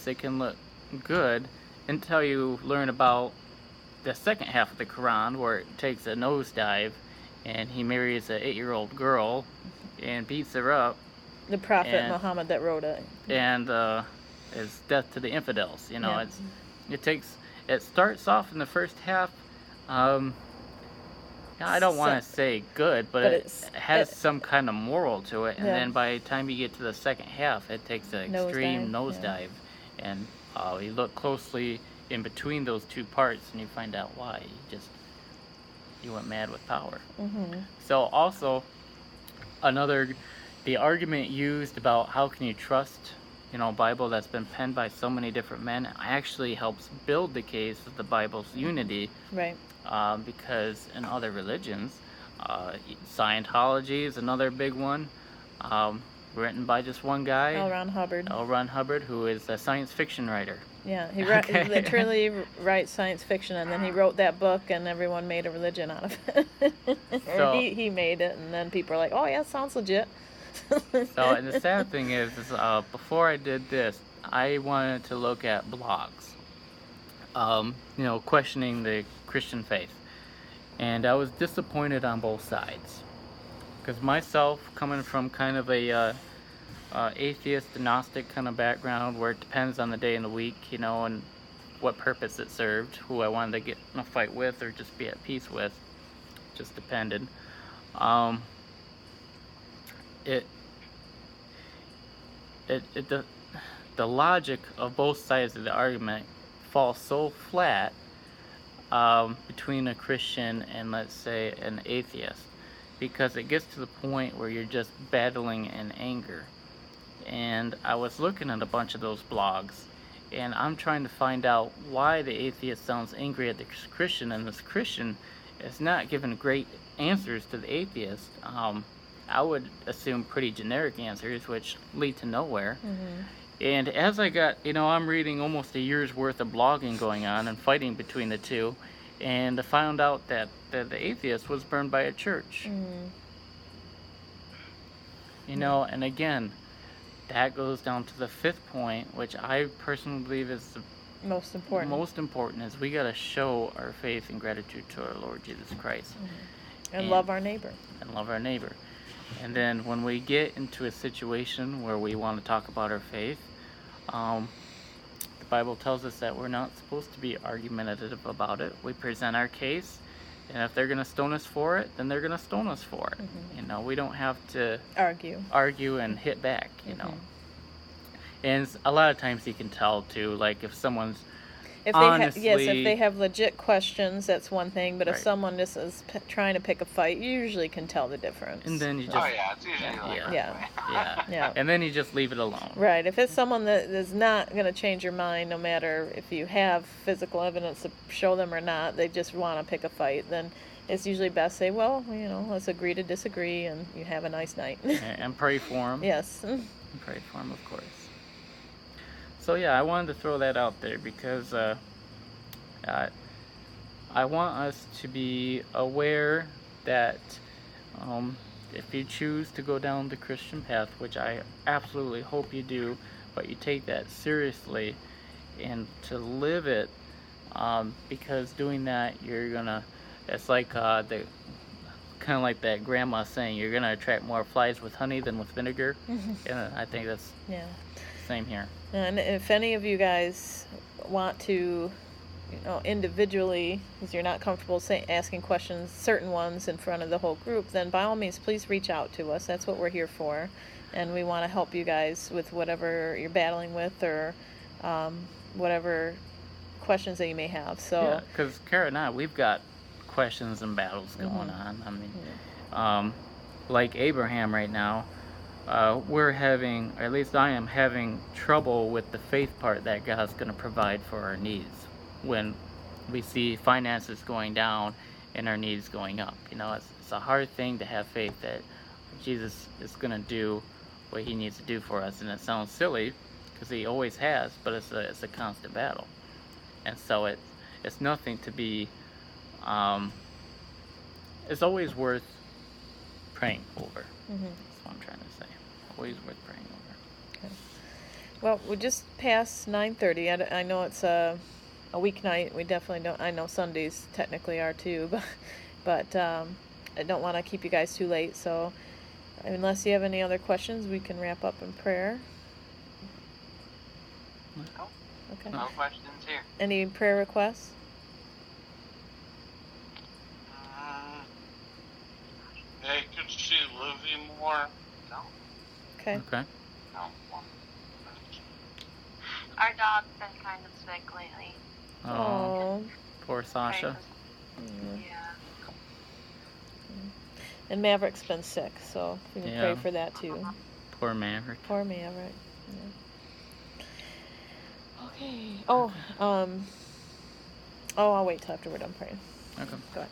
they can look good until you learn about the second half of the Quran, where it takes a nosedive, and he marries an 8-year-old girl and beats her up. The Prophet and, Muhammad that wrote it. And is death to the infidels. You know, Yeah. it starts off in the first half. I don't want to say good, but it has some kind of moral to it. And then by the time you get to the second half, it takes an extreme nosedive. Yeah. And you look closely in between those two parts, and you find out why. You went mad with power. Mm-hmm. So also, the argument used about how can you trust, Bible that's been penned by so many different men actually helps build the case of the Bible's unity. Right. Because in other religions, Scientology is another big one, written by just one guy. L. Ron Hubbard, who is a science fiction writer. Yeah, he literally writes science fiction, and then he wrote that book, and everyone made a religion out of it. Or he made it, and then people are like, oh yeah, sounds legit. And the sad thing is before I did this, I wanted to look at blogs, questioning the Christian faith. And I was disappointed on both sides. Because myself, coming from kind of a atheist, agnostic kind of background, where it depends on the day and the week, and what purpose it served, who I wanted to get in a fight with or just be at peace with, just depended. The logic of both sides of the argument falls so flat between a Christian and, let's say, an atheist, because it gets to the point where you're just battling in anger. And I was looking at a bunch of those blogs, and I'm trying to find out why the atheist sounds angry at the Christian, and this Christian is not giving great answers to the atheist. I would assume pretty generic answers, which lead to nowhere. Mm-hmm. And as I got, I'm reading almost a year's worth of blogging going on and fighting between the two, and I found out that the atheist was burned by a church. Mm-hmm. And again, that goes down to the fifth point, which I personally believe is the most important, is we got to show our faith and gratitude to our Lord Jesus Christ. Mm-hmm. And love our neighbor. And then when we get into a situation where we want to talk about our faith, the Bible tells us that we're not supposed to be argumentative about it. We present our case, and if they're going to stone us for it, then they're going to stone us for it. Mm-hmm. We don't have to argue and hit back, Mm-hmm. And a lot of times you can tell, too, like if someone's if they have legit questions, that's one thing. But if someone just is trying to pick a fight, you usually can tell the difference. And then you just it's usually yeah. And then you just leave it alone. Right. If it's someone that is not going to change your mind, no matter if you have physical evidence to show them or not, they just want to pick a fight, then it's usually best to say, well, let's agree to disagree, and you have a nice night. And pray for them. Yes. And pray for them, of course. So yeah, I wanted to throw that out there because I want us to be aware that if you choose to go down the Christian path, which I absolutely hope you do, but you take that seriously and to live it, because doing that it's like kind of like that grandma saying, you're gonna attract more flies with honey than with vinegar. And I think that's same here. And if any of you guys want to, individually, because you're not comfortable asking questions, certain ones in front of the whole group, then by all means, please reach out to us. That's what we're here for. And we want to help you guys with whatever you're battling with, or whatever questions that you may have. So yeah, because Kara and I, we've got questions and battles going on. I mean, like Abraham right now, we're having, or at least I am having trouble with the faith part that God's going to provide for our needs when we see finances going down and our needs going up. It's a hard thing to have faith that Jesus is going to do what he needs to do for us. And it sounds silly because he always has, but it's a constant battle. And so it's nothing to be, it's always worth praying over. That's what I'm trying to say. Always worth praying over. Okay. Well, we just passed 9:30. I know it's a weeknight. We definitely don't. I know Sundays technically are too, but I don't want to keep you guys too late. So, unless you have any other questions, we can wrap up in prayer. Nope. Okay. No questions here. Any prayer requests? They could see Livy more. No. Okay. Okay. No. Our dog's been kind of sick lately. Oh, poor Pray Sasha. for- Yeah. Yeah. And Maverick's been sick, so we can pray Yeah. for that too. Poor Maverick. Poor Maverick. Yeah. Okay. Oh, I'll wait till after we're done praying. Okay. Go ahead.